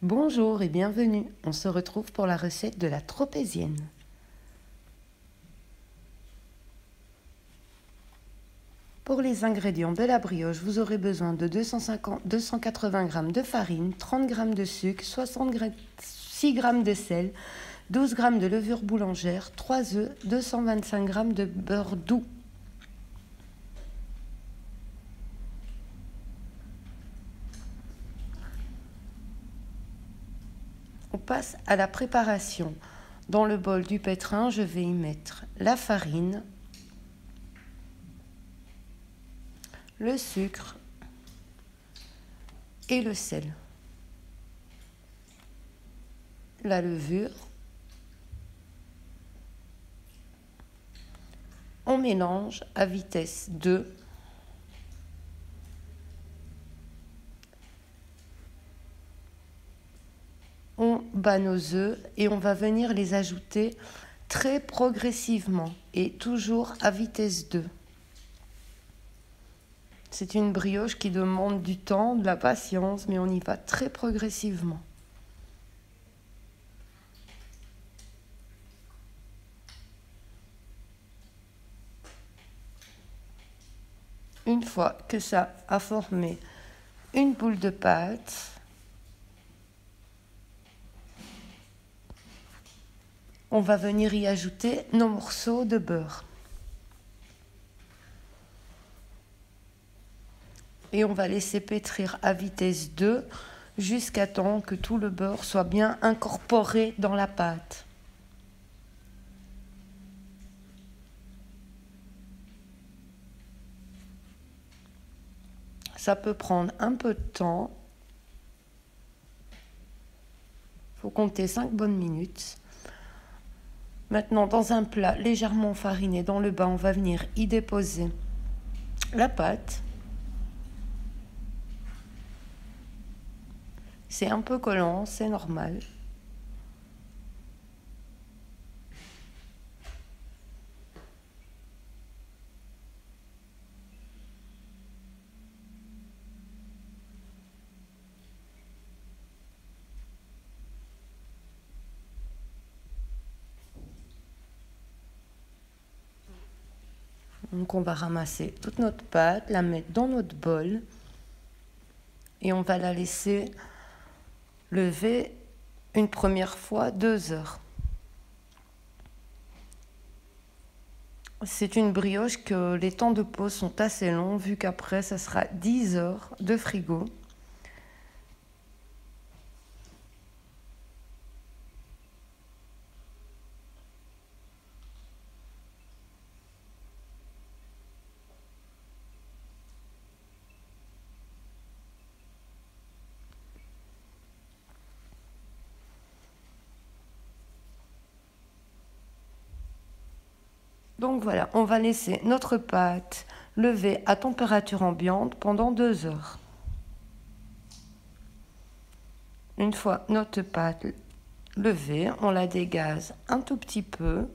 Bonjour et bienvenue, on se retrouve pour la recette de la tropézienne. Pour les ingrédients de la brioche, vous aurez besoin de 280 g de farine, 30 g de sucre, 6 g de sel, 12 g de levure boulangère, 3 œufs, 225 g de beurre doux. On passe à la préparation. Dans le bol du pétrin, je vais y mettre la farine, le sucre et le sel, la levure. On mélange à vitesse 2. On bat nos œufs et on va venir les ajouter très progressivement et toujours à vitesse 2. C'est une brioche qui demande du temps, de la patience, mais on y va très progressivement. Une fois que ça a formé une boule de pâte, on va venir y ajouter nos morceaux de beurre. Et on va laisser pétrir à vitesse 2 jusqu'à temps que tout le beurre soit bien incorporé dans la pâte. Ça peut prendre un peu de temps. Il faut compter 5 bonnes minutes. Maintenant, dans un plat légèrement fariné, dans le bas, on va venir y déposer la pâte. C'est un peu collant, c'est normal. Donc on va ramasser toute notre pâte, la mettre dans notre bol et on va la laisser lever une première fois 2 heures. C'est une brioche que les temps de pause sont assez longs vu qu'après ça sera 10 heures de frigo. Donc voilà, on va laisser notre pâte lever à température ambiante pendant 2 heures. Une fois notre pâte levée, on la dégaze un tout petit peu.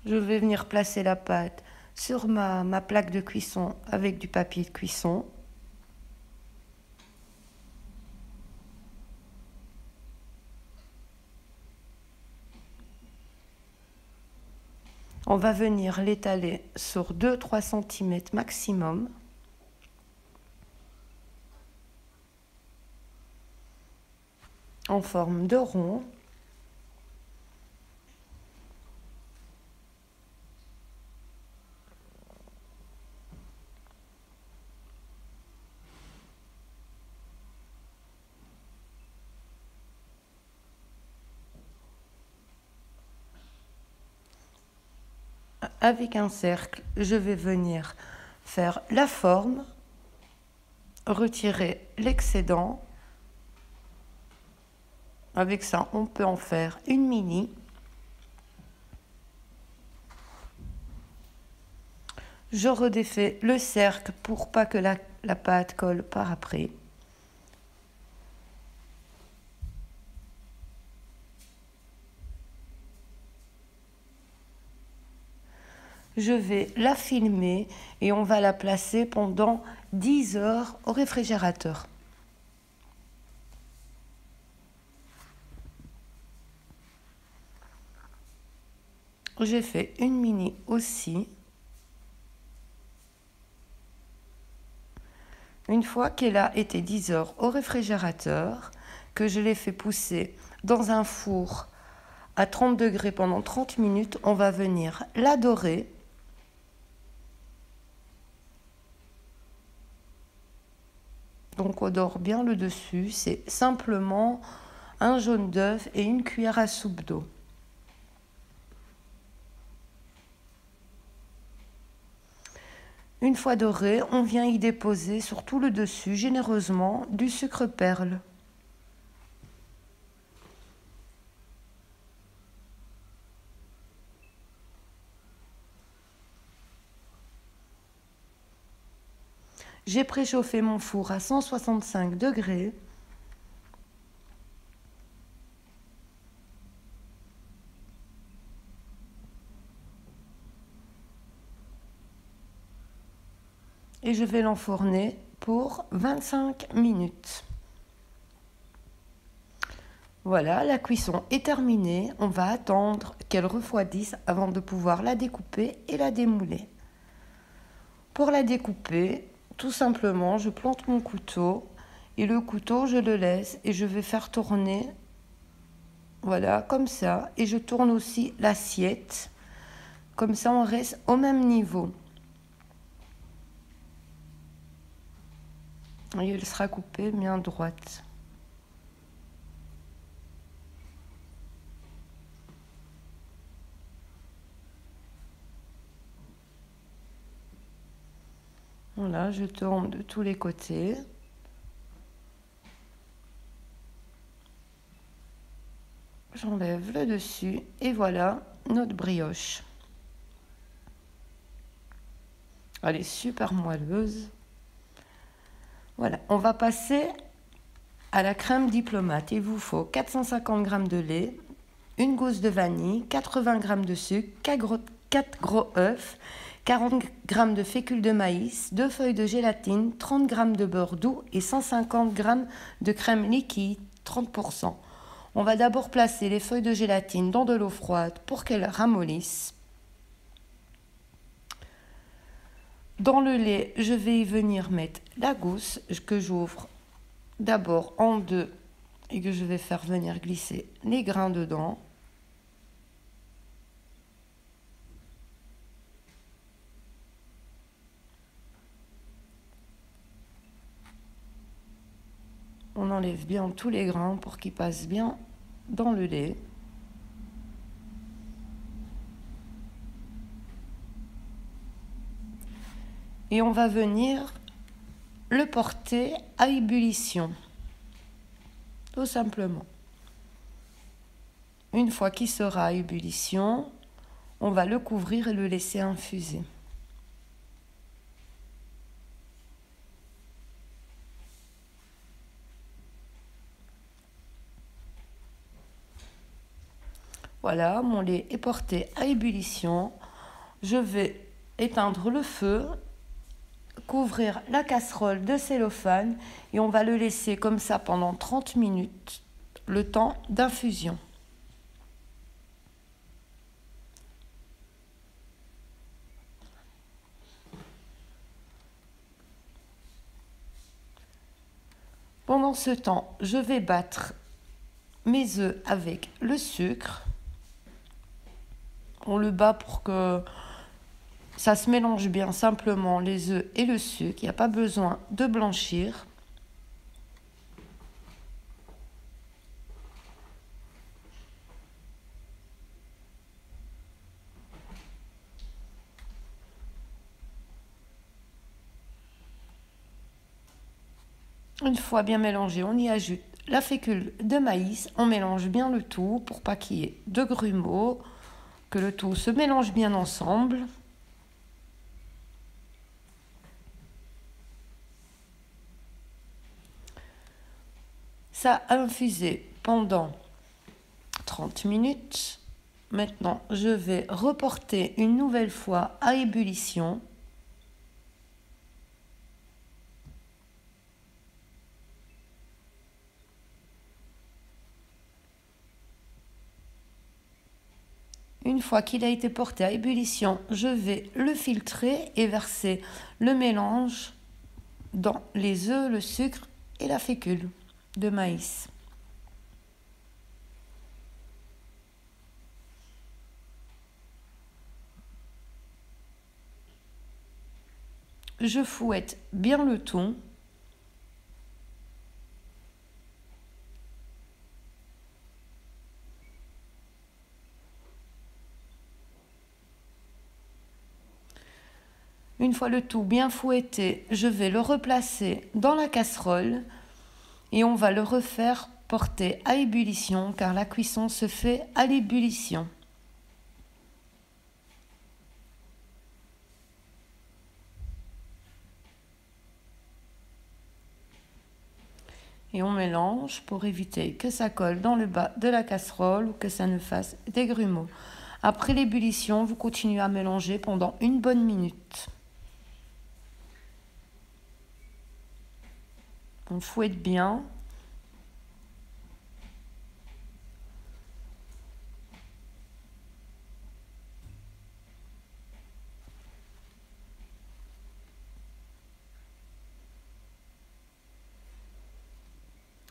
Je vais venir placer la pâte sur ma plaque de cuisson avec du papier de cuisson. On va venir l'étaler sur 2-3 cm maximum. En forme de rond. Avec un cercle, je vais venir faire la forme, retirer l'excédent. Avec ça, on peut en faire une mini. Je redéfais le cercle pour pas que la pâte colle par après. je vais la filmer et on va la placer pendant 10 heures au réfrigérateur. J'ai fait une mini aussi. Une fois qu'elle a été 10 heures au réfrigérateur, que je l'ai fait pousser dans un four à 30 degrés pendant 30 minutes, on va venir la dorer. Donc on dore bien le dessus, c'est simplement un jaune d'œuf et une cuillère à soupe d'eau. Une fois doré, on vient y déposer sur tout le dessus, généreusement, du sucre perle. J'ai préchauffé mon four à 165 degrés. Et je vais l'enfourner pour 25 minutes. Voilà, la cuisson est terminée. On va attendre qu'elle refroidisse avant de pouvoir la découper et la démouler. Pour la découper, tout simplement, je plante mon couteau et le couteau, je le laisse et je vais faire tourner, voilà, comme ça. Et je tourne aussi l'assiette, comme ça on reste au même niveau. Et elle sera coupée bien droite. Voilà, je tourne de tous les côtés. J'enlève le dessus et voilà notre brioche. Elle est super moelleuse. Voilà, on va passer à la crème diplomate. Il vous faut 450 g de lait, une gousse de vanille, 80 g de sucre, 4 gros œufs, 40 g de fécule de maïs, 2 feuilles de gélatine, 30 g de beurre doux et 150 g de crème liquide, 30%. On va d'abord placer les feuilles de gélatine dans de l'eau froide pour qu'elles ramollissent. Dans le lait, je vais y venir mettre la gousse que j'ouvre d'abord en deux et que je vais faire venir glisser les grains dedans. On enlève bien tous les grains pour qu'ils passent bien dans le lait. Et on va venir le porter à ébullition, tout simplement. Une fois qu'il sera à ébullition, on va le couvrir et le laisser infuser. Voilà, mon lait est porté à ébullition. Je vais éteindre le feu, couvrir la casserole de cellophane et on va le laisser comme ça pendant 30 minutes, le temps d'infusion. Pendant ce temps, je vais battre mes œufs avec le sucre. On le bat pour que ça se mélange bien, simplement les œufs et le sucre. Il n'y a pas besoin de blanchir. Une fois bien mélangé, on y ajoute la fécule de maïs. On mélange bien le tout pour pas qu'il y ait de grumeaux, que le tout se mélange bien ensemble. Ça a infusé pendant 30 minutes. Maintenant, je vais reporter une nouvelle fois à ébullition. Une fois qu'il a été porté à ébullition, je vais le filtrer et verser le mélange dans les œufs, le sucre et la fécule de maïs. Je fouette bien le tout. Une fois le tout bien fouetté, je vais le replacer dans la casserole et on va le refaire porter à ébullition car la cuisson se fait à l'ébullition. Et on mélange pour éviter que ça colle dans le bas de la casserole ou que ça ne fasse des grumeaux. Après l'ébullition, vous continuez à mélanger pendant une bonne minute. On fouette bien.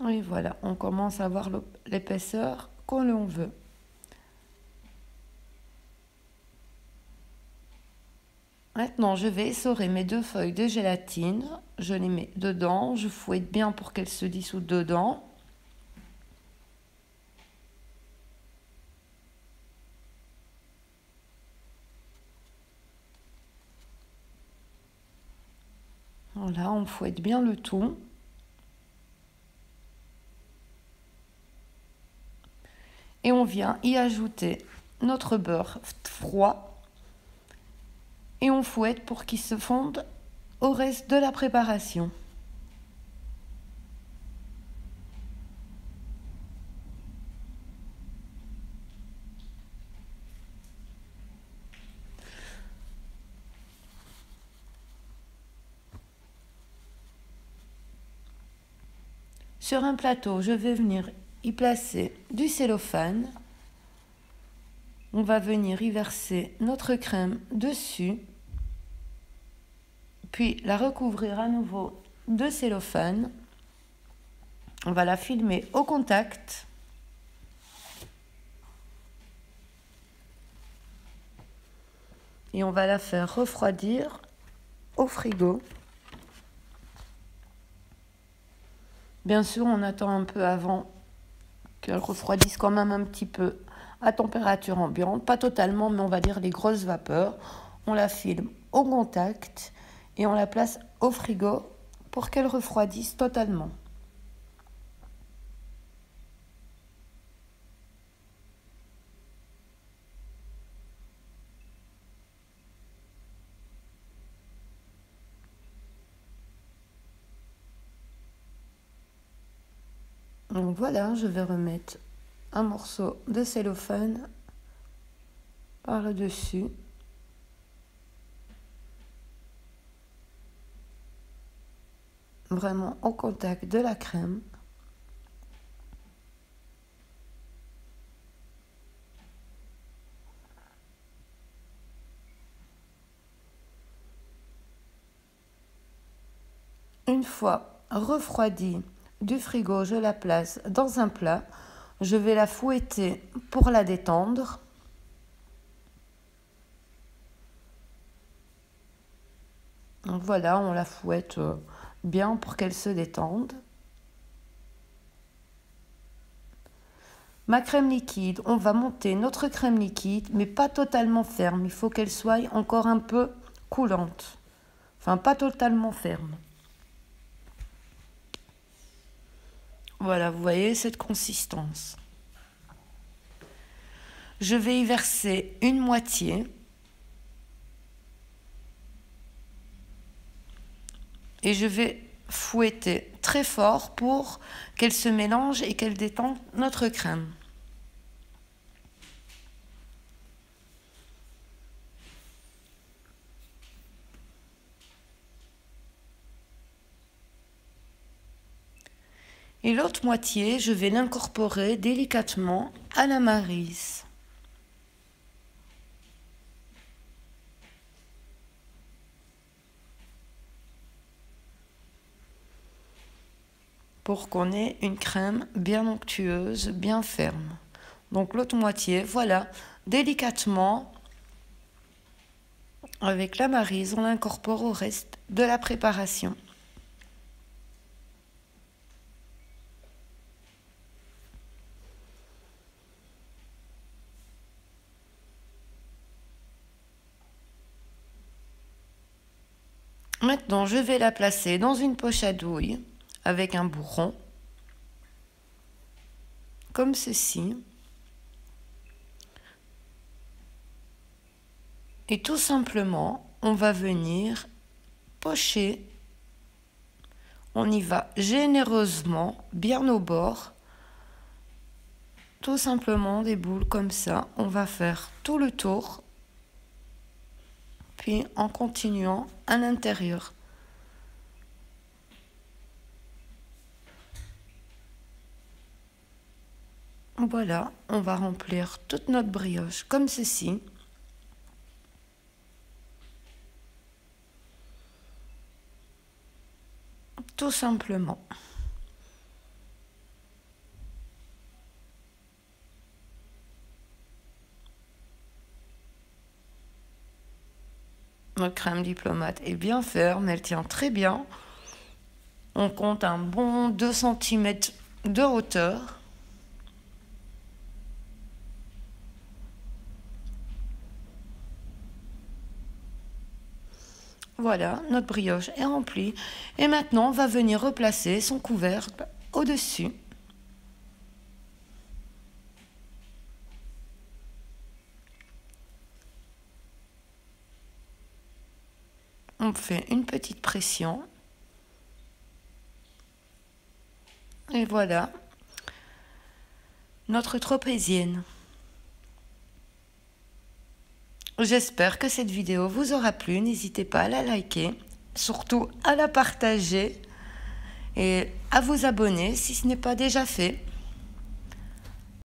Et voilà, on commence à avoir l'épaisseur qu'on l'on veut. Maintenant, je vais essorer mes 2 feuilles de gélatine. Je les mets dedans. Je fouette bien pour qu'elles se dissoudent dedans. Voilà, on fouette bien le tout. Et on vient y ajouter notre beurre froid. Et on fouette pour qu'il se fonde au reste de la préparation. Sur un plateau, je vais venir y placer du cellophane. On va venir y verser notre crème dessus, puis la recouvrir à nouveau de cellophane. On va la filmer au contact. Et on va la faire refroidir au frigo. Bien sûr, on attend un peu avant qu'elle refroidisse quand même un petit peu à température ambiante, pas totalement, mais on va dire les grosses vapeurs. On la filme au contact et on la place au frigo pour qu'elle refroidisse totalement. Donc voilà, je vais remettre un morceau de cellophane par le dessus. Vraiment au contact de la crème. Une fois refroidie du frigo, je la place dans un plat. Je vais la fouetter pour la détendre. Donc voilà, on la fouette bien pour qu'elle se détende. Ma crème liquide, on va monter notre crème liquide, mais pas totalement ferme. Il faut qu'elle soit encore un peu coulante. Enfin, pas totalement ferme. Voilà, vous voyez cette consistance. Je vais y verser une moitié. Et je vais fouetter très fort pour qu'elle se mélange et qu'elle détende notre crème. Et l'autre moitié, je vais l'incorporer délicatement à la maryse. Pour qu'on ait une crème bien onctueuse, bien ferme. Donc l'autre moitié, voilà, délicatement, avec la maryse, on l'incorpore au reste de la préparation. Maintenant, je vais la placer dans une poche à douille avec un bourron, comme ceci. Et tout simplement, on va venir pocher. On y va généreusement, bien au bord. Tout simplement des boules comme ça. On va faire tout le tour. Puis en continuant à l'intérieur. Voilà, on va remplir toute notre brioche comme ceci. Tout simplement. Notre crème diplomate est bien ferme, elle tient très bien. On compte un bon 2 cm de hauteur. Voilà, notre brioche est remplie. Et maintenant, on va venir replacer son couvercle au-dessus. On fait une petite pression. Et voilà, notre trapézienne. J'espère que cette vidéo vous aura plu. N'hésitez pas à la liker, surtout à la partager et à vous abonner si ce n'est pas déjà fait.